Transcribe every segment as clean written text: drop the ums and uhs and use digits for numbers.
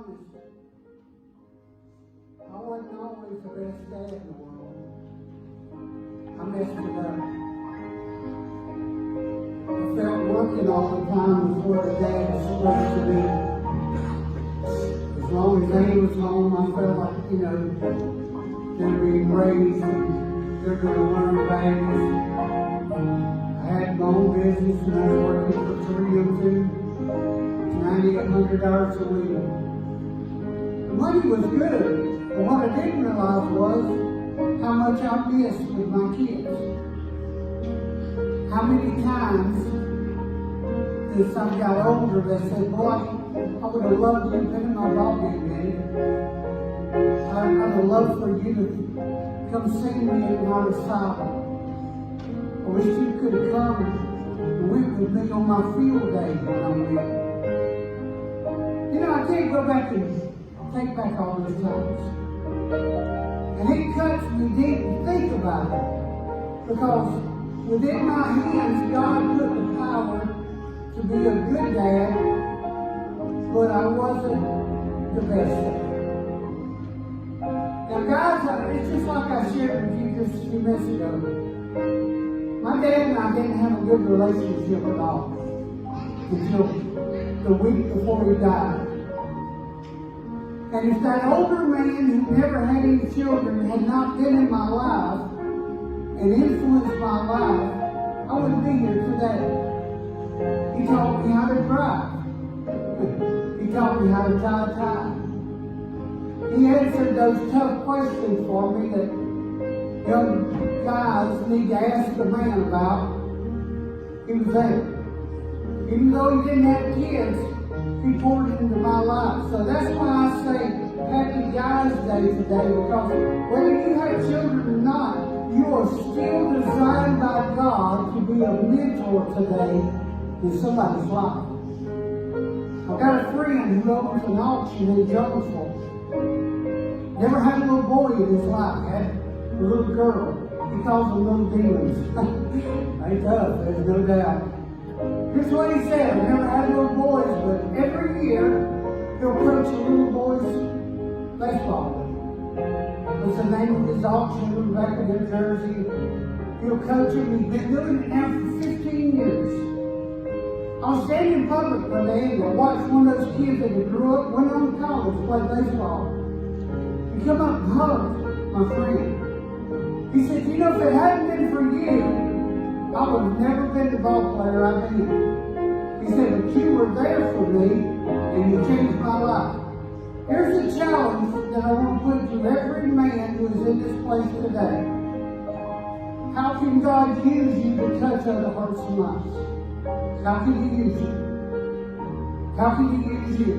honest, I wasn't always the best dad in the world. I messed it up. I felt working all the time was what a dad was supposed to be. As long as they was home, I felt like, they're being raised and they're going to learn values. I had my own business and I was working for 302, 9,800 hours a week. The money was good, but what I didn't realize was how much I missed with my kids. How many times as I got older, they said, boy, I would have loved you to been in my ball game, Daddy. I'd have loved for you to come see me at my recital. I wish you could have come and went with me on my field day when I went. I can't go back and take back all those times. And it cuts me deep to think about it. Because within my hands, God put the power to be a good dad, but I wasn't the best dad. Now guys, it's just like I shared with you just a few minutes ago. My dad and I didn't have a good relationship at all until the week before he died. And if that older man who never had any children had not been in my life and influenced my life, I wouldn't be here today. He taught me how to drive. He taught me how to tie a tie. He answered those tough questions for me that young guys need to ask a man about. He was there. Even though he didn't have kids, he poured into my life. So that's why I say Happy Guys Day today, because whether you have children or not, you are still designed by God to be a mentor today in somebody's life. I've got a friend who owns an auction in Jonesville. Never had a little boy in his life, had a little girl. He calls them little demons. They tough, there's no doubt. Here's what he said: I never had little boys, but every year he'll coach a little boy's baseball league. What's the name of his auction in the back of their jersey? He'll coach him. He's been doing it now for 15 years. I was standing in public one day and I watched one of those kids that grew up, went on to college, played baseball. He come up and hugged my friend. He said, if it hadn't been for you, I would have never been the ball player I've been. He said, but you were there for me and you changed my life. Here's a challenge that I want to put to every man who is in this place today. How can God use you to touch other hearts and lives? How can He use you? How can He use you?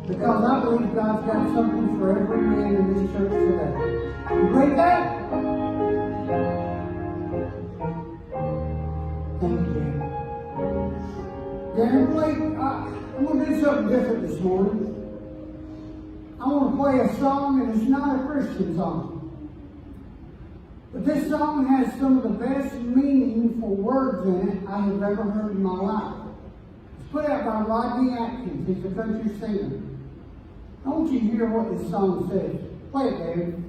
Because I believe God's got something for every man in this church today. You believe that? Thank you. Darren, I'm going to do something different this morning. I want to play a song, and it's not a Christian song. But this song has some of the best meaningful words in it I have ever heard in my life. It's put out by Rodney Atkins. He's a country singer. I want you to hear what this song says. Play it, David.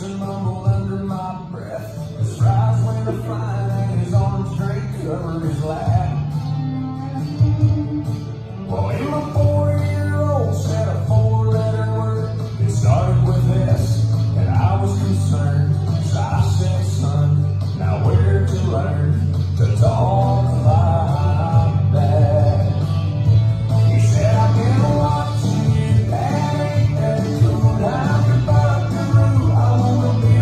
And mumbled under my breath. His fries went a flying and his arms straight covered his lap. Well, in my 4-year-old said a 4-letter word. It started with S, and I was concerned. So I said, son, now where to learn to talk like that? He said, I've been watching you, Daddy, and cool down your buckaroo. I wanna be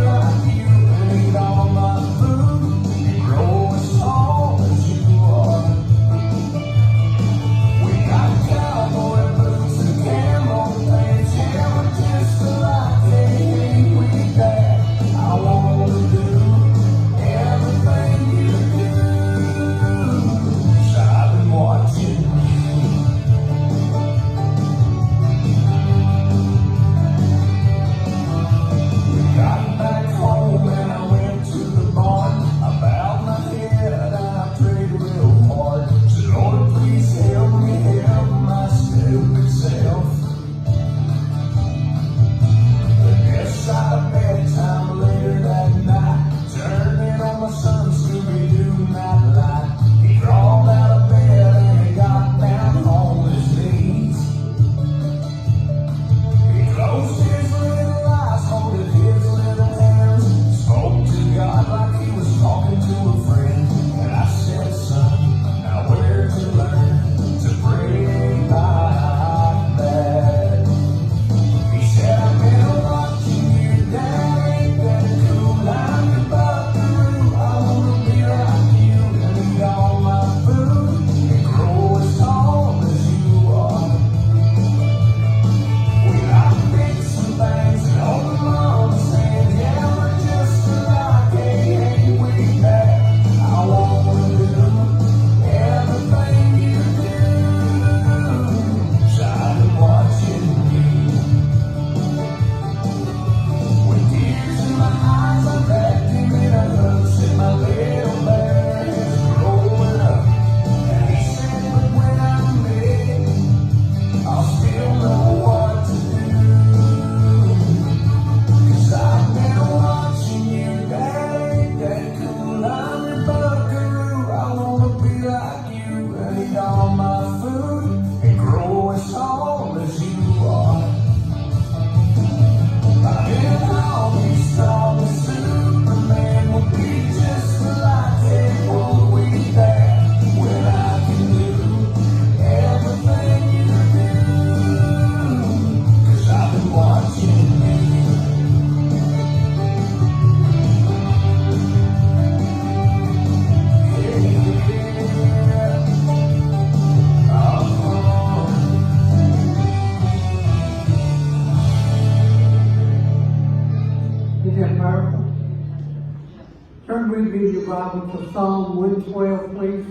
with me in your Bible to Psalm 112, please?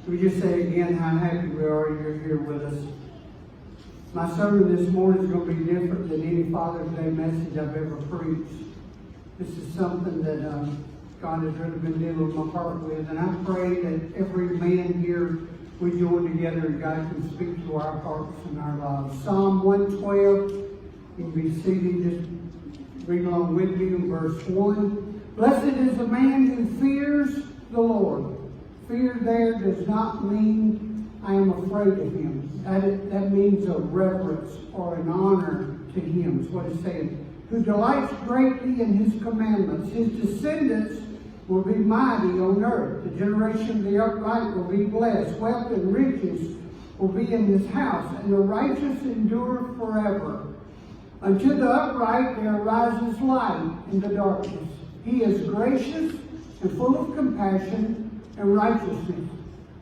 We just say again how happy we are you're here with us. My sermon this morning is going to be different than any Father's Day message I've ever preached. This is something that God has really been dealing with my heart with, and I pray that every man here we join together and God can speak to our hearts and our lives. Psalm 112, you can be seated, just read along with me in verse 1. Blessed is the man who fears the Lord. Fear there does not mean I am afraid of him. That means a reverence or an honor to him, is what it's saying. Who delights greatly in his commandments. His descendants will be mighty on earth. The generation of the upright will be blessed. Wealth and riches will be in his house, and the righteous endure forever. Unto the upright there arises light in the darkness. He is gracious and full of compassion and righteousness.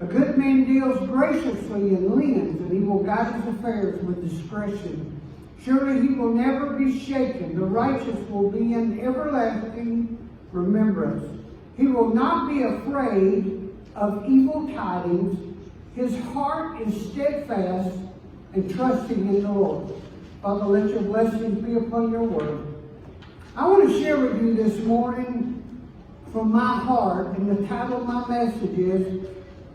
A good man deals graciously and lends, and he will guide his affairs with discretion. Surely he will never be shaken. The righteous will be in everlasting remembrance. He will not be afraid of evil tidings. His heart is steadfast and trusting in the Lord. Father, let your blessings be upon your word. I want to share with you this morning from my heart, and the title of my message is,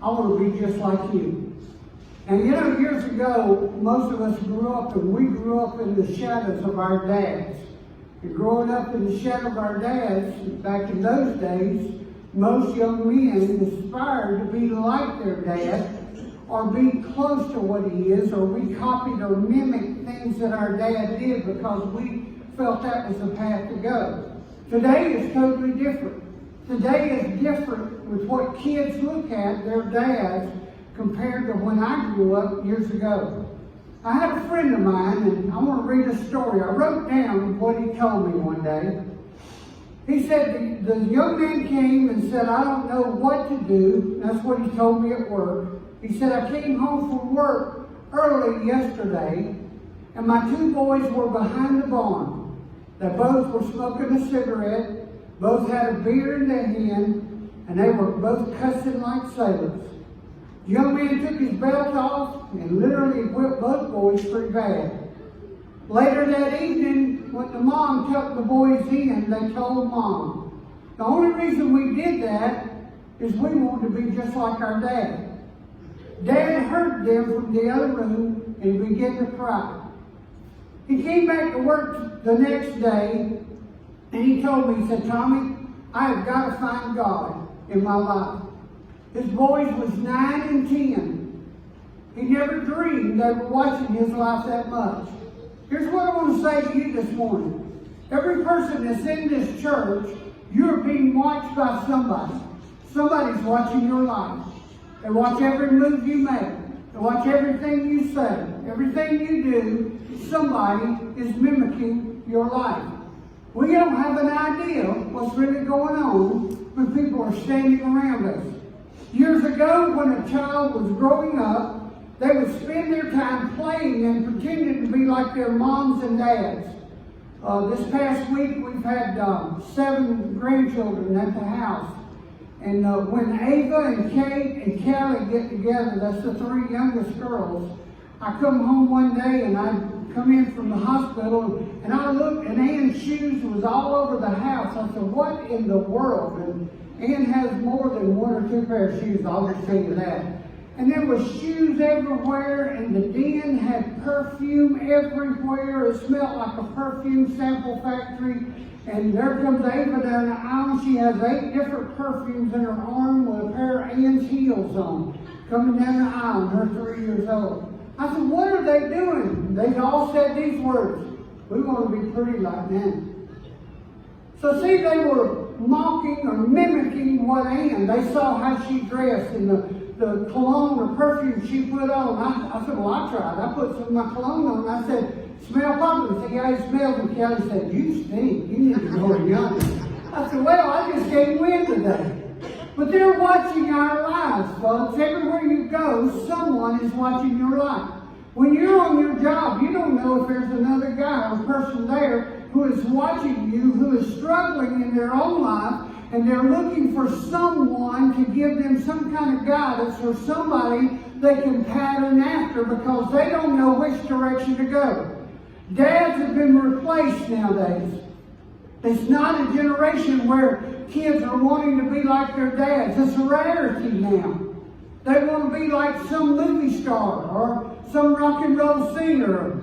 I want to be just like you. And you know, years ago, most of us grew up in the shadows of our dads. And growing up in the shadow of our dads, back in those days, most young men aspired to be like their dad, or be close to what he is, or we copied or mimicked things that our dad did because we felt that was the path to go. Today is totally different. Today is different with what kids look at their dads compared to when I grew up years ago. I had a friend of mine, and I want to read a story. I wrote down what he told me one day. He said the young man came and said, I don't know what to do. That's what he told me at work. He said, I came home from work early yesterday, and my two boys were behind the barn. They both were smoking a cigarette, both had a beer in their hand, and they were both cussing like sailors. The young man took his belt off and literally whipped both boys pretty bad. Later that evening, when the mom took the boys in, they told Mom, the only reason we did that is we wanted to be just like our dad. Dad heard them from the other room and began to cry. He came back to work the next day and he told me, he said, Tommy, I have got to find God in my life. His boys was 9 and 10. He never dreamed they were watching his life that much. Here's what I want to say to you this morning. Every person that's in this church, you're being watched by somebody. Somebody's watching your life. They watch every move you make. They watch everything you say. Everything you do, somebody is mimicking your life. We don't have an idea what's really going on when people are standing around us. Years ago, when a child was growing up, they would spend their time playing and pretending to be like their moms and dads. This past week, we've had 7 grandchildren at the house. And when Ava and Kate and Callie get together, that's the 3 youngest girls, I come home one day and I come in from the hospital and I looked and Ann's shoes was all over the house. I said, what in the world? And Ann has more than 1 or 2 pairs of shoes, I'll just tell you that. And there was shoes everywhere, and the den had perfume everywhere. It smelled like a perfume sample factory. And there comes Ava down the aisle. She has 8 different perfumes in her arm with a pair of Ann's heels on, coming down the aisle, and her 3 years old. I said, what are they doing? They all said these words, we want to be pretty like Nana. So see, they were mocking or mimicking what Ann. They saw how she dressed and the cologne or perfume she put on. I said, well, I tried. I put some of my cologne on. I said, smell pumpkin. He said, yeah, it smells. And Kelly said, you stink. You need to go to younger. I said, well, I just came in today. But they're watching our lives, folks. Everywhere you go, someone is watching your life. When you're on your job, you don't know if there's another guy or person there who is watching you, who is struggling in their own life, and they're looking for someone to give them some kind of guidance or somebody they can pattern after because they don't know which direction to go. Dads have been replaced nowadays. It's not a generation where kids are wanting to be like their dads. It's a rarity now. They want to be like some movie star or some rock and roll singer,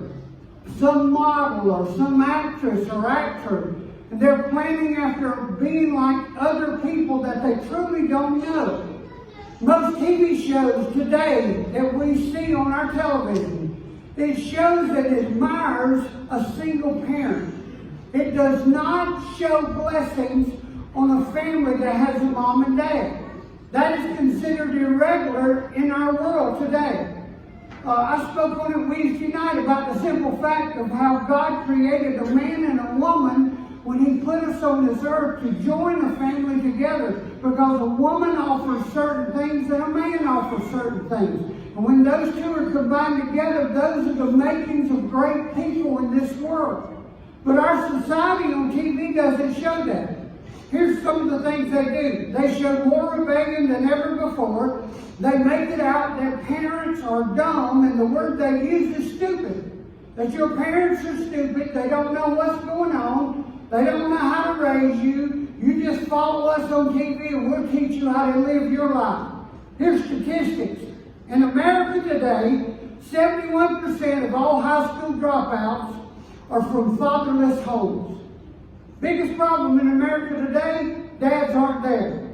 some model or some actress or actor. And they're planning after being like other people that they truly don't know. Most TV shows today that we see on our television, it shows that it admires a single parent. It does not show blessings on a family that has a mom and dad. That is considered irregular in our world today. I spoke on it Wednesday night about the simple fact of how God created a man and a woman when He put us on this earth to join a family together, because a woman offers certain things and a man offers certain things. And when those two are combined together, those are the makings of great people in this world. But our society on TV doesn't show that. Here's some of the things they do. They show more rebellion than ever before. They make it out that parents are dumb, and the word they use is stupid. That your parents are stupid. They don't know what's going on. They don't know how to raise you. You just follow us on TV and we'll teach you how to live your life. Here's statistics. In America today, 71% of all high school dropouts are from fatherless homes. Biggest problem in America today, dads aren't there.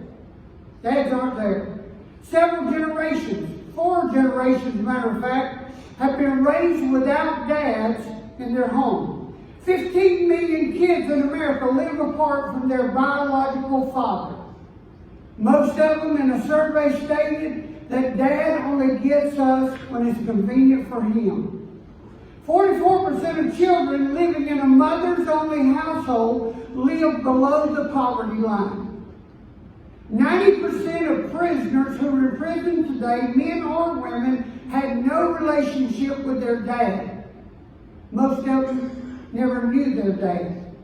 Dads aren't there. Several generations, 4 generations, matter of fact, have been raised without dads in their home. 15 million kids in America live apart from their biological father. Most of them in a survey stated that dad only gets us when it's convenient for him. 44% of children living in a mother's-only household live below the poverty line. 90% of prisoners who are in prison today, men or women, had no relationship with their dad. Most of them never knew their dad.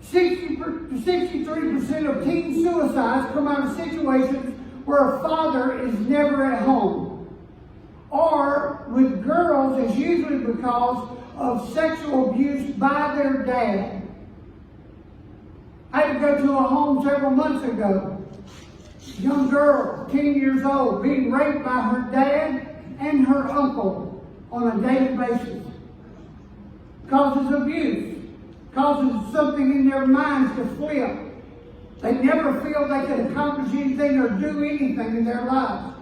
63% of teen suicides come out of situations where a father is never at home. Or with girls, it's usually because of sexual abuse by their dad. I had to go to a home several months ago. Young girl, 10 years old, being raped by her dad and her uncle on a daily basis. Causes abuse, causes something in their minds to flip. They never feel they can accomplish anything or do anything in their lives.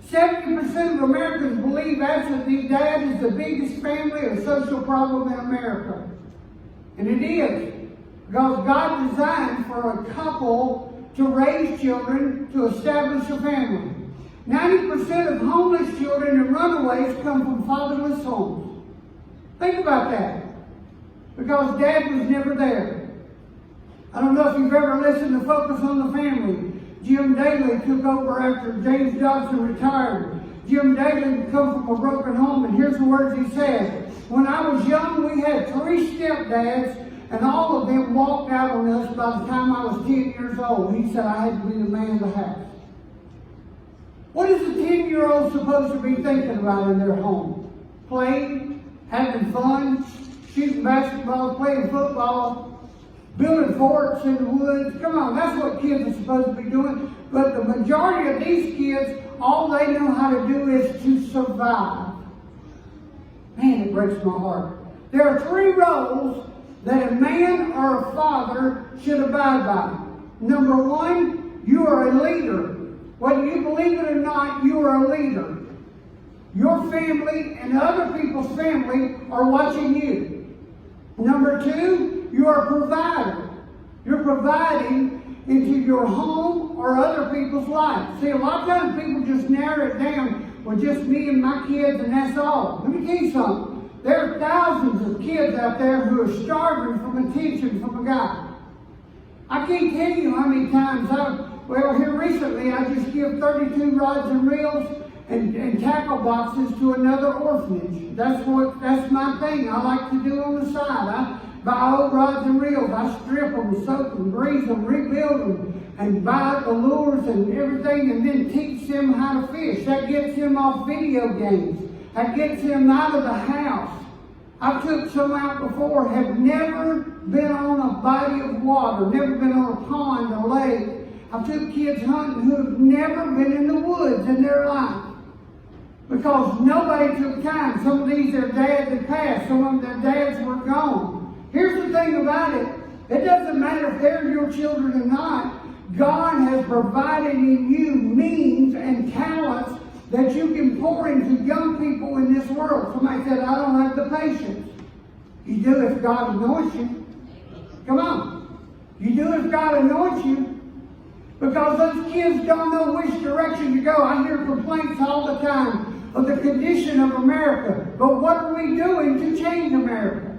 70% of Americans believe absentee dad is the biggest family or social problem in America. And it is, because God designed for a couple to raise children, to establish a family. 90% of homeless children and runaways come from fatherless homes. Think about that. Because dad was never there. I don't know if you've ever listened to Focus on the Family. Jim Daly took over after James Dobson retired. Jim Daly come from a broken home, and here's the words he said. When I was young, we had 3 stepdads, and all of them walked out on us by the time I was 10 years old. He said I had to be the man of the house. What is a 10-year-old supposed to be thinking about in their home? Playing, having fun, shooting basketball, playing football, building forts in the woods. Come on, that's what kids are supposed to be doing. But the majority of these kids, all they know how to do is to survive. Man, it breaks my heart. There are 3 roles that a man or a father should abide by. Number 1, you are a leader. Whether you believe it or not, you are a leader. Your family and other people's family are watching you. Number 2, you are a provider. You're providing into your home or other people's lives. See, a lot of times people just narrow it down, well, just me and my kids, and that's all. Let me tell you something. There are thousands of kids out there who are starving from attention from a guy. I can't tell you how many times here recently I just give 32 rods and reels and tackle boxes to another orphanage. That's my thing I like to do on the side. buy old rods and reels. I strip them, soak them, grease them, rebuild them, and buy the lures and everything, and then teach them how to fish. That gets them off video games. That gets them out of the house. I took some out before, have never been on a body of water, never been on a pond or lake. I took kids hunting who have never been in the woods in their life. Because nobody took time. Some of these, their dads had passed. Some of them, their dads were gone. Here's the thing about it. It doesn't matter if they're your children or not. God has provided in you means and talents that you can pour into young people in this world. Somebody said, I don't have the patience. You do if God anoints you. Come on. You do if God anoints you. Because those kids don't know which direction to go. I hear complaints all the time of the condition of America. But what are we doing to change America?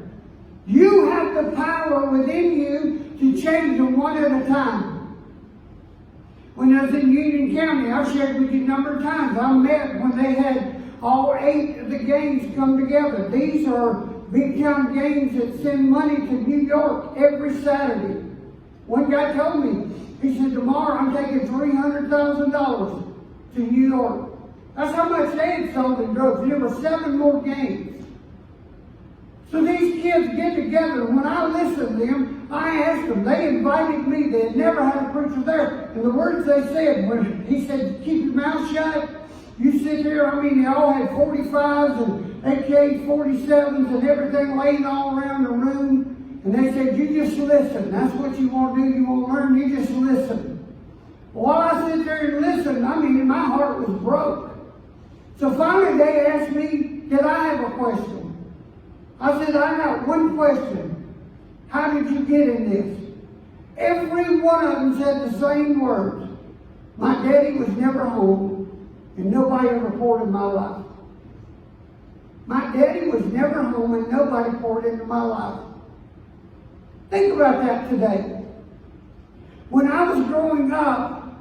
You have the power within you to change them one at a time. When I was in Union County, I've shared with you a number of times. I met when they had all 8 of the gangs come together. These are big time gangs that send money to New York every Saturday. One guy told me, he said, tomorrow I'm taking $300,000 to New York. That's how much they had sold in drugs. There were 7 more gangs. So these kids get together. When I listened to them, I asked them. They invited me. They had never had a preacher there. And the words they said, when he said, keep your mouth shut. You sit there. I mean, they all had 45s and AK-47s and everything laying all around the room. And they said, you just listen. That's what you want to do. You want to learn. You just listen. While I sit there and listen, I mean, my heart was broke. So finally they asked me, did I have a question? I said, I got one question. How did you get in this? Every one of them said the same words. My daddy was never home, and nobody ever poured in my life. My daddy was never home, and nobody poured into my life. Think about that today. When I was growing up,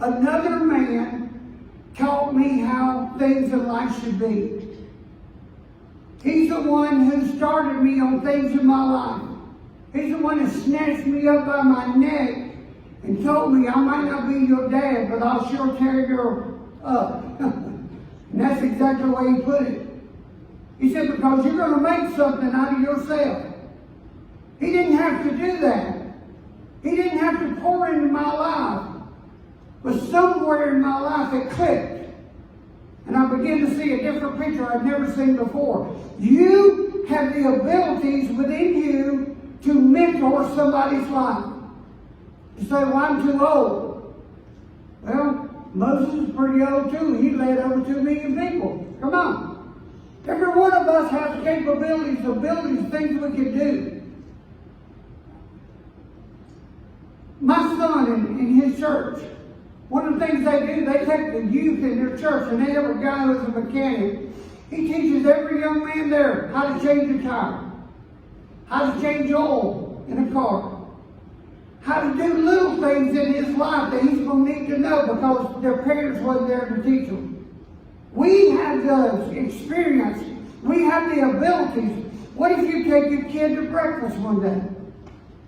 another man taught me how things in life should be. He's the one who started me on things in my life. He's the one who snatched me up by my neck and told me, I might not be your dad, but I'll sure tear you up. And that's exactly the way he put it. He said, because you're going to make something out of yourself. He didn't have to do that. He didn't have to pour into my life. But somewhere in my life it clicked. And I began to see a different picture I'd never seen before. You have the abilities within you to mentor somebody's life. You say, well, I'm too old. Well, Moses is pretty old too. He led over 2 million people. Come on. Every one of us has capabilities, abilities, things we can do. My son in his church, one of the things they do, they take the youth in their church, and they have a guy who's a mechanic. He teaches every young man there how to change a tire, how to change oil in a car, how to do little things in his life that he's going to need to know because their parents wasn't there to teach them. We have the experience. We have the abilities. What if you take your kid to breakfast one day?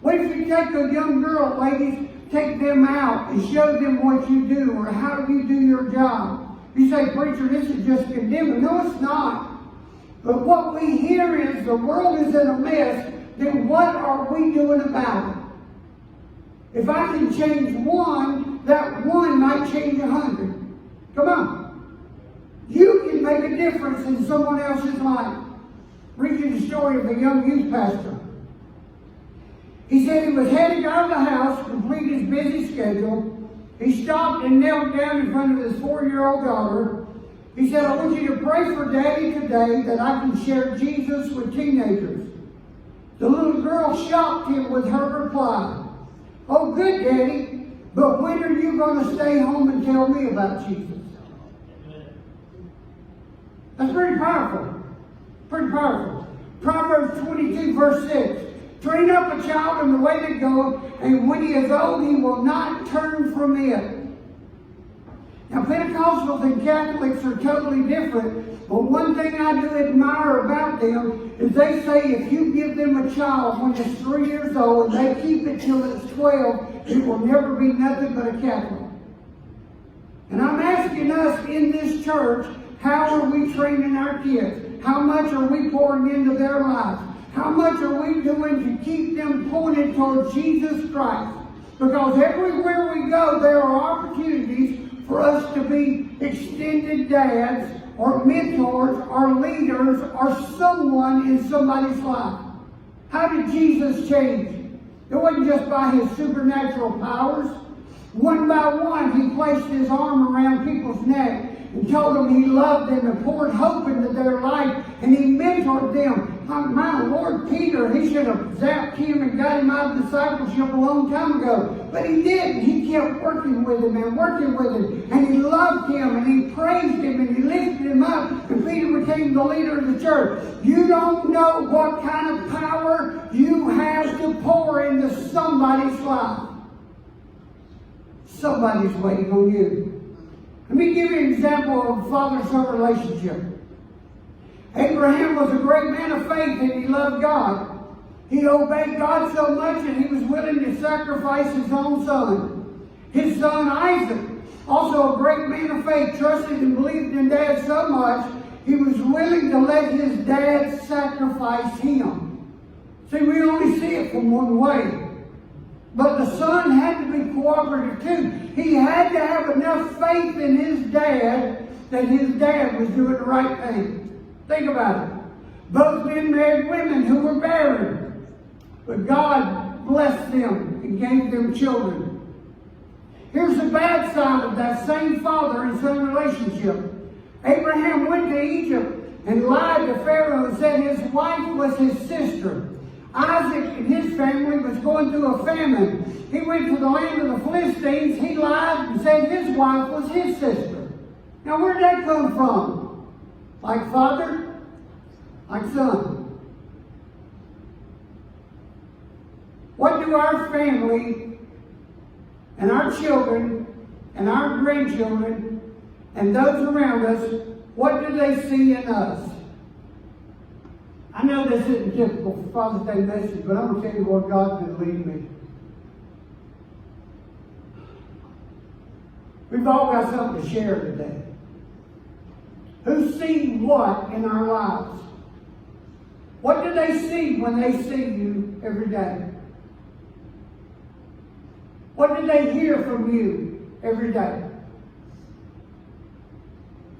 What if you take a young girl, ladies, take them out and show them what you do or how you do your job? You say, preacher, this is just condemning. No, it's not. But what we hear is the world is in a mess. Then what are we doing about it? If I can change one, that one might change 100. Come on. You can make a difference in someone else's life. Read you the story of a young youth pastor. He said he was heading out of the house to complete his busy schedule. He stopped and knelt down in front of his 4-year-old daughter. He said, I want you to pray for Daddy today that I can share Jesus with teenagers. The little girl shocked him with her reply, oh, good, Daddy, but when are you going to stay home and tell me about Jesus? That's pretty powerful. Pretty powerful. Proverbs 22, verse 6. Train up a child in the way to go, and when he is old, he will not turn from it. Now, Pentecostals and Catholics are totally different, but one thing I do admire about them is they say if you give them a child when it's 3 years old and they keep it till it's 12, it will never be nothing but a Catholic. And I'm asking us in this church, how are we training our kids? How much are we pouring into their lives? How much are we doing to keep them pointed toward Jesus Christ? Because everywhere we go, there are opportunities for us to be extended dads or mentors or leaders or someone in somebody's life. How did Jesus change? It wasn't just by his supernatural powers. One by one, he placed his arm around people's neck and told them he loved them and poured hope into their life, and he mentored them. My Lord, Peter, he should have zapped him and got him out of discipleship a long time ago. But he didn't. He kept working with him and working with him. And he loved him and he praised him and he lifted him up. And Peter became the leader of the church. You don't know what kind of power you have to pour into somebody's life. Somebody's waiting on you. Let me give you an example of a father-son relationship. Abraham was a great man of faith and he loved God. He obeyed God so much that he was willing to sacrifice his own son. His son Isaac, also a great man of faith, trusted and believed in Dad so much, he was willing to let his dad sacrifice him. See, we only see it from one way. But the son had to be cooperative too. He had to have enough faith in his dad that his dad was doing the right thing. Think about it. Both men married women who were barren. But God blessed them and gave them children. Here's the bad side of that same father and son relationship. Abraham went to Egypt and lied to Pharaoh and said his wife was his sister. Isaac and his family was going through a famine. He went to the land of the Philistines. He lied and said his wife was his sister. Now, where'd that come from? Like father? Like son? What do our family and our children and our grandchildren and those around us, what do they see in us? I know this isn't typical for Father's Day message, but I'm going to tell you what God's been leading me. We've all got something to share today. Who's seen what in our lives? What do they see when they see you every day? What do they hear from you every day?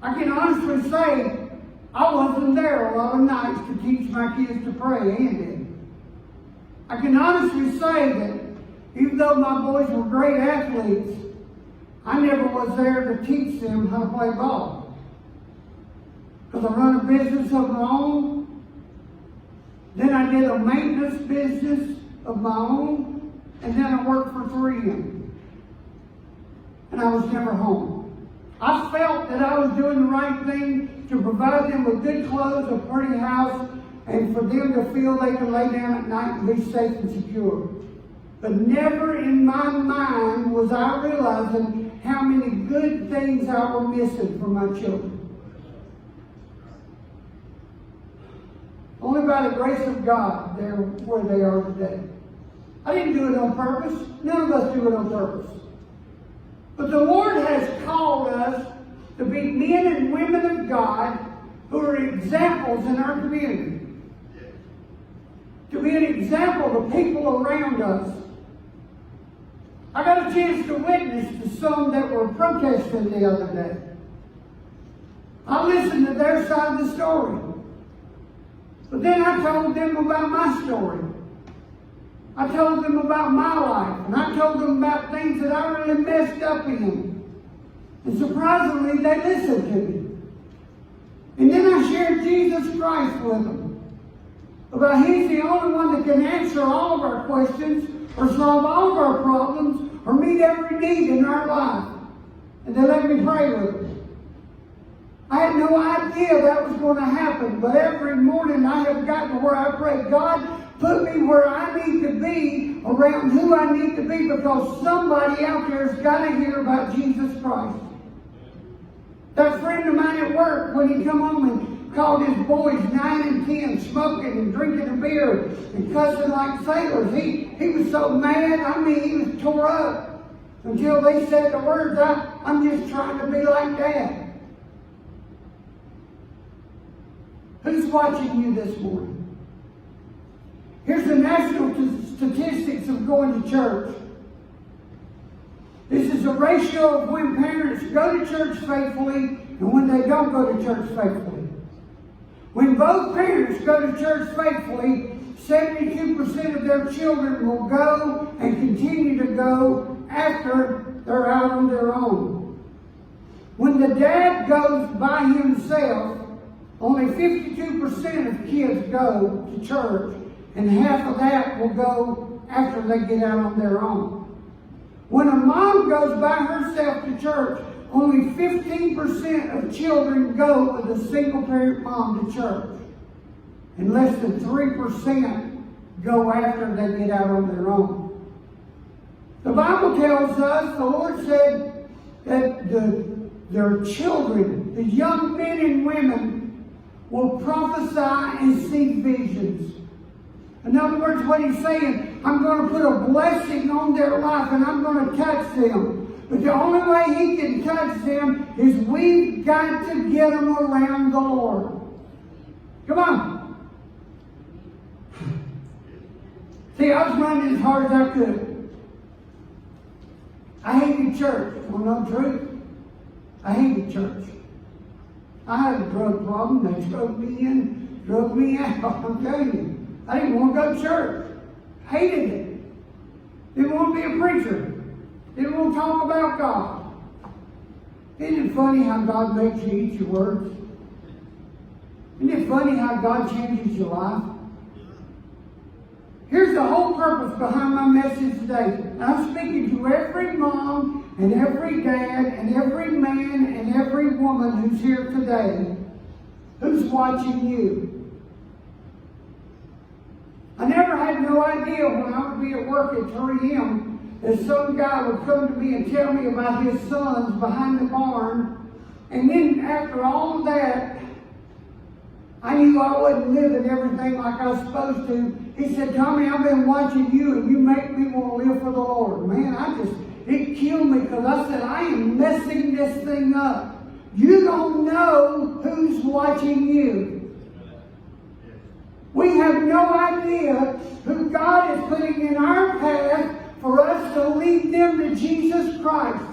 I can honestly say, I wasn't there a lot of nights to teach my kids to pray, and I can honestly say that even though my boys were great athletes, I never was there to teach them how to play ball. Because I run a business of my own. Then I did a maintenance business of my own. And then I worked for 3M. And I was never home. I felt that I was doing the right thing to provide them with good clothes, a pretty house, and for them to feel they can lay down at night and be safe and secure. But never in my mind was I realizing how many good things I were missing from my children. Only by the grace of God, they're where they are today. I didn't do it on purpose. None of us do it on purpose. But the Lord has called us to be men and women of God who are examples in our community. To be an example to people around us. I got a chance to witness to some that were protesting the other day. I listened to their side of the story. But then I told them about my story. I told them about my life. And I told them about things that I really messed up in. And surprisingly, they listened to me. And then I shared Jesus Christ with them. About He's the only one that can answer all of our questions or solve all of our problems or meet every need in our life. And they let me pray with them. I had no idea that was going to happen, but every morning I have gotten to where I pray, God, put me where I need to be, around who I need to be, because somebody out there has got to hear about Jesus Christ. That friend of mine at work, when he come home and called his boys 9 and 10, smoking and drinking a beer and cussing like sailors, he was so mad. I mean, he was tore up until they said the words, I'm just trying to be like Dad. Who's watching you this morning? Here's the national statistics of going to church. This is a ratio of when parents go to church faithfully and when they don't go to church faithfully. When both parents go to church faithfully, 72% of their children will go and continue to go after they're out on their own. When the dad goes by himself, only 52% of kids go to church, and half of that will go after they get out on their own. When a mom goes by herself to church, only 15% of children go with a single-parent mom to church. And less than 3% go after they get out on their own. The Bible tells us, the Lord said, that their children, the young men and women, will prophesy and see visions. In other words, what he's saying, I'm going to put a blessing on their life and I'm going to touch them. But the only way he can touch them is we've got to get them around the Lord. Come on. See, I was running as hard as I could. I hated church. You know the truth? I hated church. I had a drug problem. They drug me in, drug me out. I'm telling you. I didn't want to go to church. Hated it. Didn't want to be a preacher. Didn't want to talk about God. Isn't it funny how God makes you eat your words? Isn't it funny how God changes your life? Here's the whole purpose behind my message today. I'm speaking to every mom and every dad and every man and every woman who's here today who's watching you. I never had no idea when I would be at work at 3 a.m. that some guy would come to me and tell me about his sons behind the barn. And then after all of that, I knew I wasn't living everything like I was supposed to. He said, Tommy, I've been watching you and you make me want to live for the Lord. Man, it killed me because I said, I am messing this thing up. You don't know who's watching you. We have no idea who God is putting in our path for us to lead them to Jesus Christ.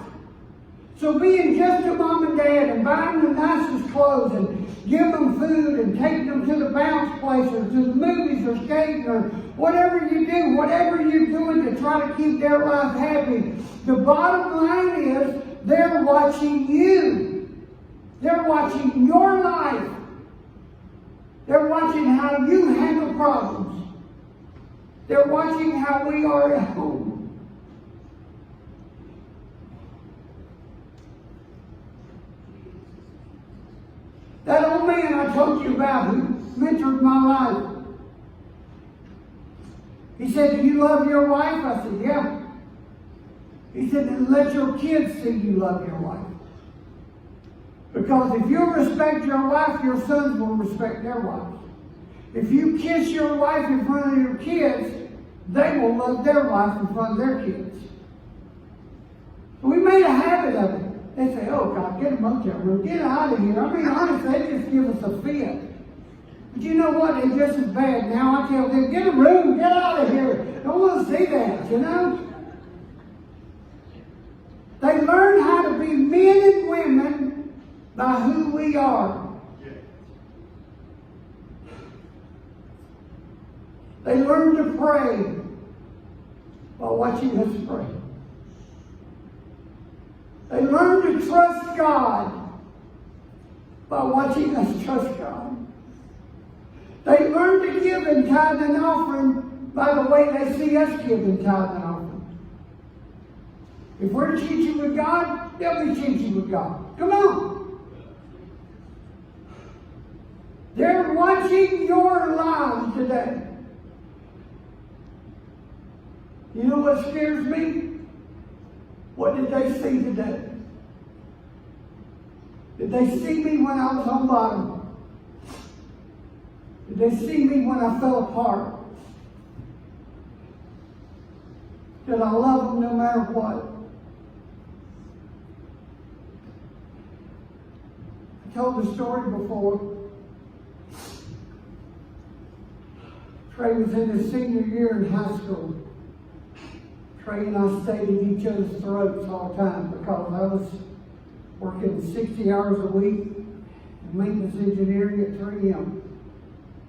So being just a mom and dad and buying the nicest clothes and give them food and taking them to the bounce place or to the movies or skating or whatever you do, whatever you're doing to try to keep their life happy, the bottom line is they're watching you. They're watching your life. They're watching how you handle problems. They're watching how we are at home. That old man I told you about who mentored my life. He said, do you love your wife? I said, yeah. He said, then let your kids see you love your wife. Because if you respect your wife, your sons will respect their wives. If you kiss your wife in front of your kids, they will love their wife in front of their kids. So we made a habit of it. They say, oh God, get a motel room, get out of here. I mean, honestly, they just give us a fit. But you know what? It's just as bad now. I tell them, get a room, get out of here. Don't want to see that, you know? They learn how to be men and women by who we are. They learn to pray by watching us pray. They learn to trust God by watching us trust God. They learn to give in tithe and offering by the way they see us give in tithe and offering. If we're teaching with God, they'll be teaching with God. Come on. They're watching your lives today. You know what scares me? What did they see today? Did they see me when I was on bottom? Did they see me when I fell apart? Did I love them no matter what? I told the story before. Trey was in his senior year in high school. Trey and I stayed at each other's throats all the time because I was working 60 hours a week in maintenance engineering at 3M.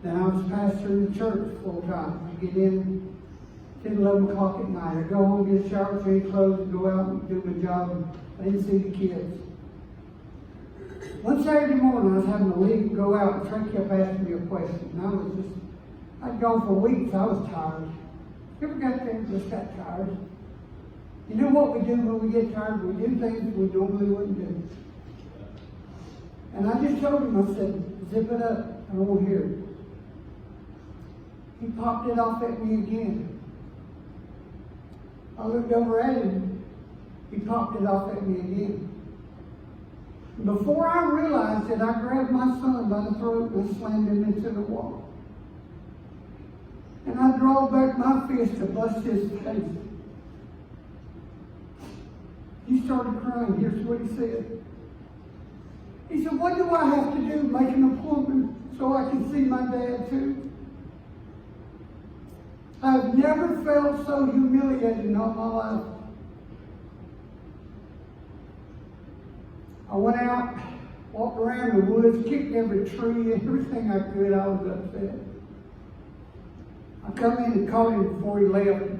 Then I was pastoring the church full time. I get in 10, 11 o'clock at night. I go home, get a shower, change clothes, and go out and do my job. I didn't see the kids. One Saturday morning, I was having to leave and go out, and Trey kept asking me a question. And I'd gone for weeks. I was tired. You ever got there and just got tired? You know what we do when we get tired? We do things we normally wouldn't do. And I just told him, I said, zip it up. I don't want to hear it. He popped it off at me again. I looked over at him. He popped it off at me again. Before I realized it, I grabbed my son by the throat and I slammed him into the wall. And I draw back my fist to bust his face. He started crying. Here's what he said. He said, what do I have to do? Make an appointment so I can see my dad too? I've never felt so humiliated in all my life. I went out, walked around the woods, kicked every tree, everything I could. I was upset. I come in and caught him before he left.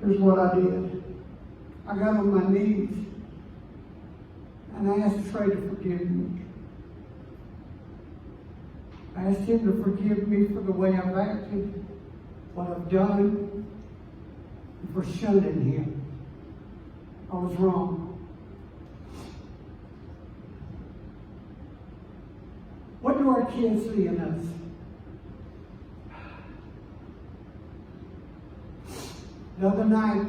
Here's what I did. I got on my knees and I asked Trey to forgive me. I asked him to forgive me for the way I've acted, what I've done, and for shunning him. I was wrong. What do our kids see in us? The other night,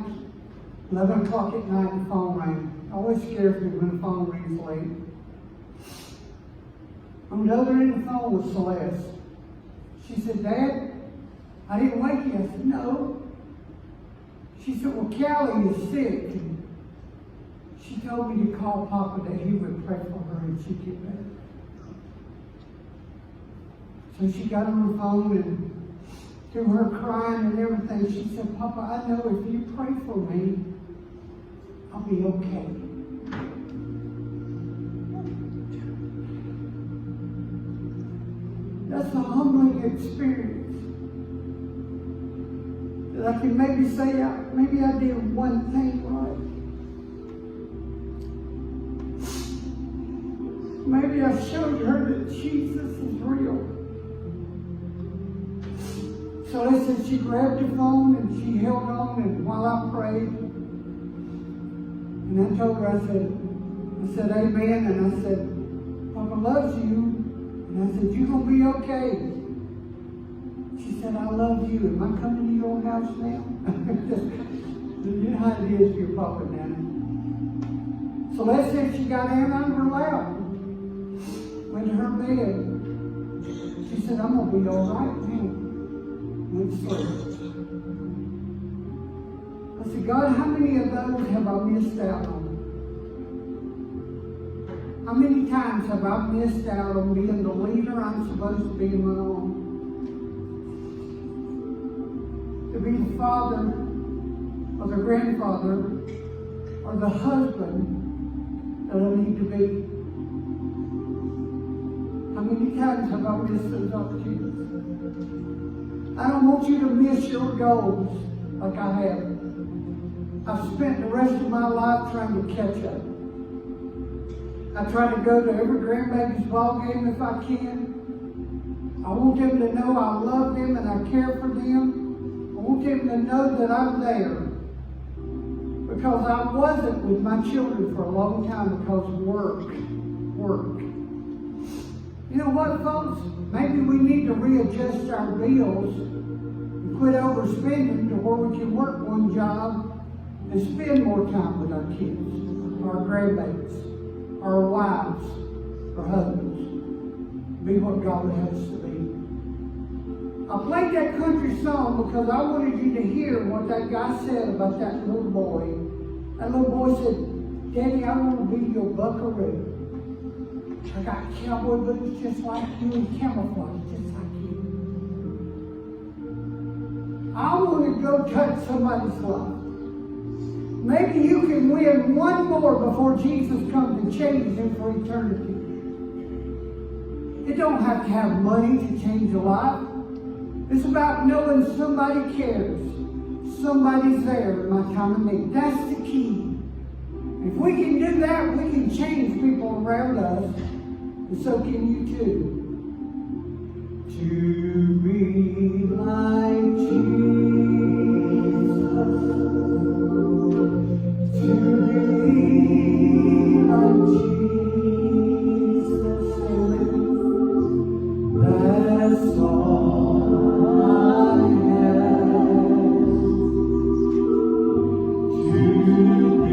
11 o'clock at night, the phone rang. It always scares me when the phone rings late. On the other end of the phone was Celeste. She said, Dad, I didn't wake you. I said, no. She said, well, Callie is sick. And she told me to call Papa that he would pray for her and she'd get better. So she got on the phone and through her crying and everything, she said, Papa, I know if you pray for me, I'll be okay. That's a humbling experience. That I can maybe say, maybe I did one thing right. Maybe I showed her that Jesus is real. So listen, she grabbed the phone and she held on, and while I prayed, and I told her, I said, amen, and I said, Papa loves you, and I said, you're going to be okay. She said, I love you. Am I coming to your house now? You know how it is for your Papa, Nana. So let's say she got down on her lap, went to her bed. She said, I'm going to be all right now. Went to sleep. I said, God, how many of those have I missed out on? How many times have I missed out on being the leader I'm supposed to be in my home? To be the father or the grandfather or the husband that I need to be. How many times have I missed those opportunities? I don't want you to miss your goals like I have. I've spent the rest of my life trying to catch up. I try to go to every grandbaby's ball game if I can. I want them to know I love them and I care for them. I want them to know that I'm there. Because I wasn't with my children for a long time because work. You know what, folks? Maybe we need to readjust our bills and quit overspending to where we can work one job and spend more time with our kids, our grandbabies. our wives, our husbands, be what God would have us to be. I played that country song because I wanted you to hear what that guy said about that little boy. That little boy said, Daddy, I want to be your buckaroo. I got cowboy boots just like you and camouflage just like you. I want to go touch somebody's life. Maybe you can win one more before Jesus comes and changes him for eternity. You don't have to have money to change your life. It's about knowing somebody cares. Somebody's there in my time of need. That's the key. If we can do that, we can change people around us. And so can you too. To be like Jesus. To be like Jesus. That's all I have. To be like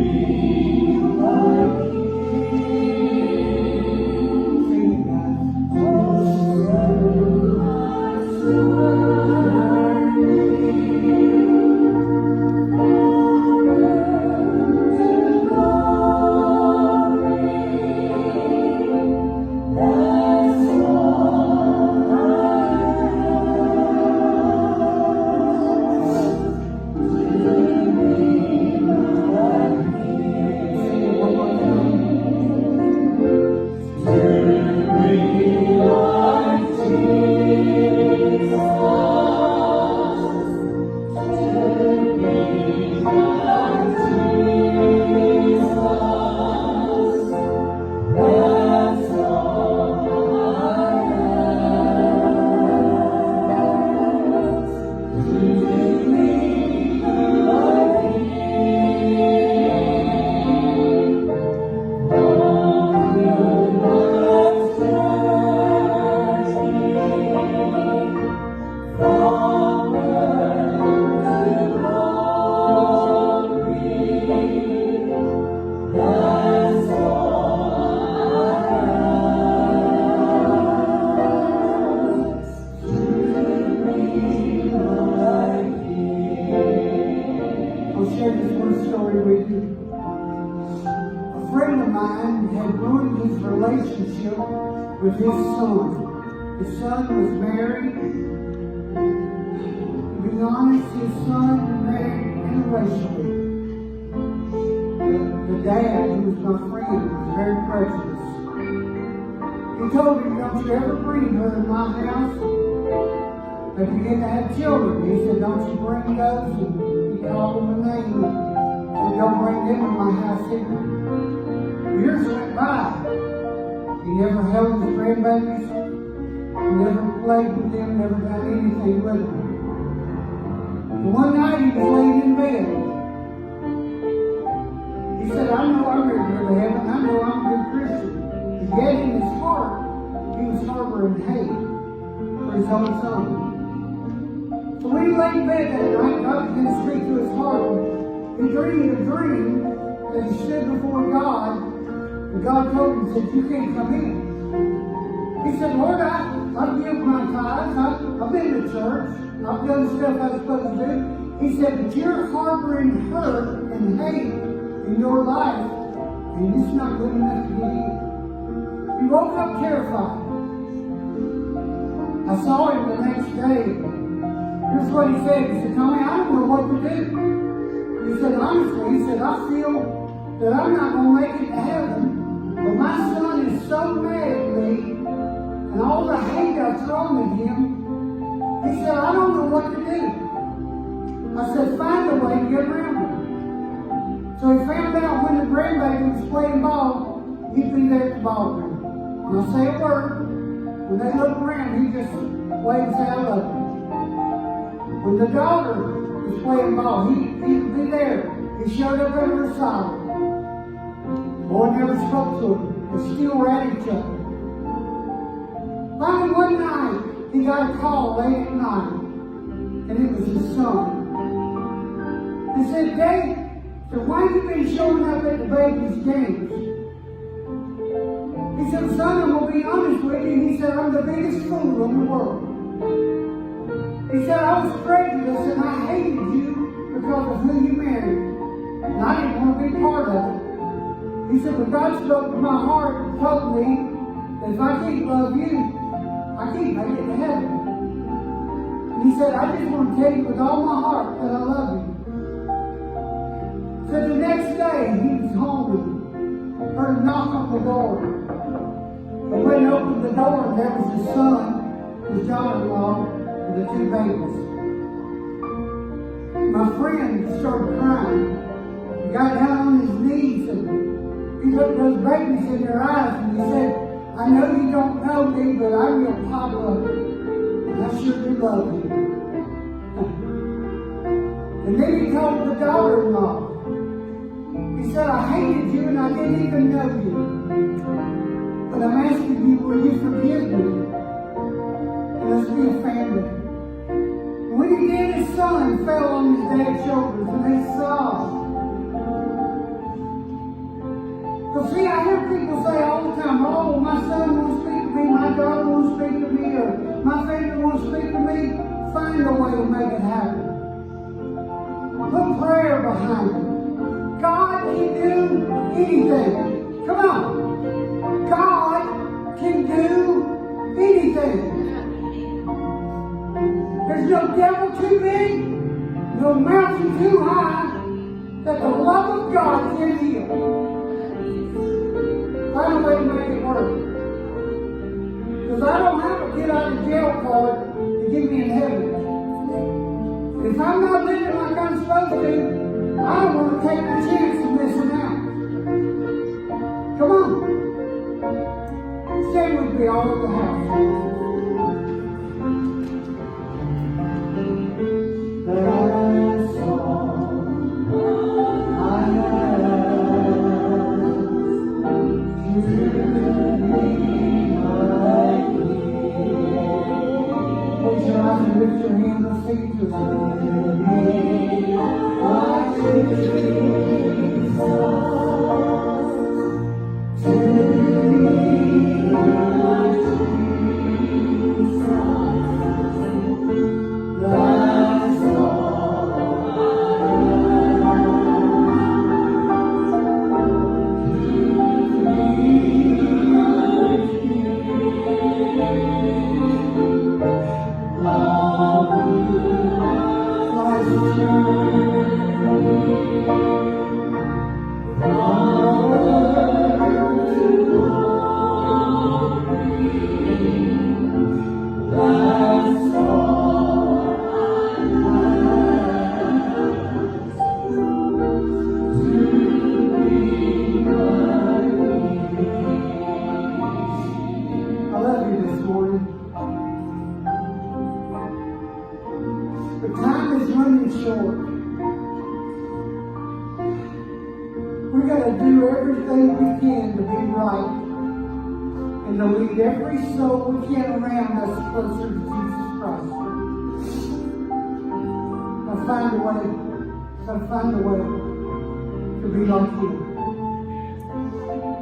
with his son. His son was married. To be honest, his son married interracially. The dad, who was my friend, was very prejudiced. He told me, don't you ever bring her to my house. They began to have children. He said, don't you bring those. And he called them a name. He said, don't bring them to my house either. Years went by. He never held his grandbabies, never played with them, never done anything with them. And one night he was laying in bed. He said, I know I'm ready to go to heaven. I know I'm a good Christian. But yet in his heart, he was harboring hate for his own son. So when he lay in bed that night, God began to speak to his heart. He dreamed a dream that he stood before God. And God told him, said, you can't come in. He said, Lord, I've given my tithes. I've been to church. I've done stuff I was supposed to do. He said, but you're harboring hurt and hate in your life, and it's not good enough to get in. He woke up terrified. I saw him the next day. Here's what he said. He said, Tommy, I don't know what to do. He said, honestly, he said, I feel that I'm not going to make it to heaven. But my son is so mad at me, and all the hate I've thrown at him, he said, I don't know what to do. I said, find a way to get around him. So he found out when the grandbaby was playing ball, he'd be there at the ball game. When I say a word, when they look around, he just waves out of them. When the daughter was playing ball, he'd be there. He showed up at her side. Boy never spoke to him. They still were at each other. Finally, one night, he got a call late at night, and it was his son. He said, Dad, so why you been showing up at the baby's games? He said, son, I'm going to be honest with you. He said, I'm the biggest fool in the world. He said, I was prejudiced and I hated you because of who you married. And I didn't want to be part of it. He said, but God spoke to my heart and told me that if I can't love you, I can't make it to heaven. And he said, I just want to tell you with all my heart that I love you. So the next day, he was home and heard a knock on the door. He went and opened the door, and there was his son, his daughter-in-law, and the two babies. My friend started crying. He got down on his knees, and he looked those babies in their eyes, and he said, I know you don't know me, but I'm your papa, and I sure do love you. And then he told the daughter-in-law, he said, I hated you and I didn't even know you. But I'm asking you, will you forgive me? And let's be a family. And when he did, his son fell on his dad's shoulders and they sobbed. So see, I hear people say all the time, oh, my son won't speak to me, my daughter won't speak to me, or my family won't speak to me. Find a way to make it happen. Put prayer behind it. God can do anything. Come on. God can do anything. There's no devil too big, no mountain too high that the love of God can heal. Find a way to make it work. Because I don't have a get out of jail card to get me in heaven. If I'm not living like I'm supposed to, I don't want to take the chance of missing out. Come on. Stand with me all over the house. That's all I Close your eyes and lift your hands and sing to every soul we can around us closer to Jesus Christ. Now find a way to be like you.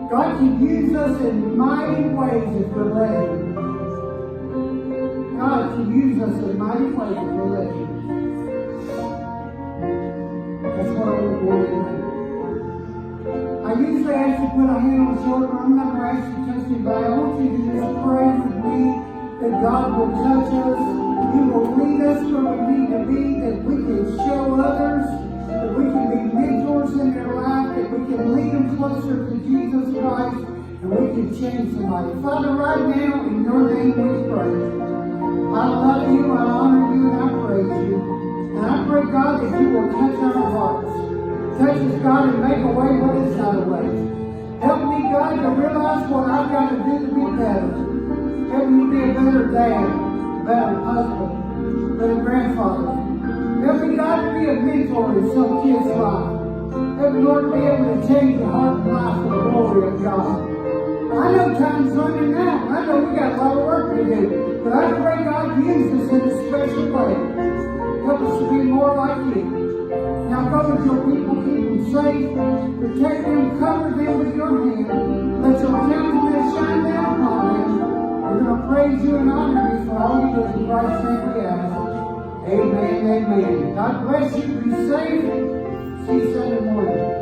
God can use us in mighty ways if we're let Him. God can use us in mighty ways if we're let Him. That's what I want to do. I usually ask you to put a hand on the shoulder. I'm not going to ask you to touch anybody. I want you to just pray with me that God will touch us. He will lead us where we need to be, that we can show others, that we can be mentors in their life, that we can lead them closer to Jesus Christ, and we can change somebody. Father, right now, in your name we pray. I love you, I honor you, and I praise you. And I pray, God, that you will touch our hearts. Touch us, God, and make a way where it's not a way. Help me, God, to realize what I've got to do to be better. Help me to be a better dad, a better husband, a better grandfather. Help me, God, to be a mentor in some kid's life. Help me, Lord, to be able to change the heart and life for the glory of God. I know time's running out. I know we got a lot of work to do. But I pray God use us in a special way. Help us to be more like you. Now go with your people, keep them safe, protect them, cover them with your hand. Let your countenance shine praise you and honor you for all you do in Christ's name we ask. Amen, amen. God bless you. Be safe. See you Sunday morning.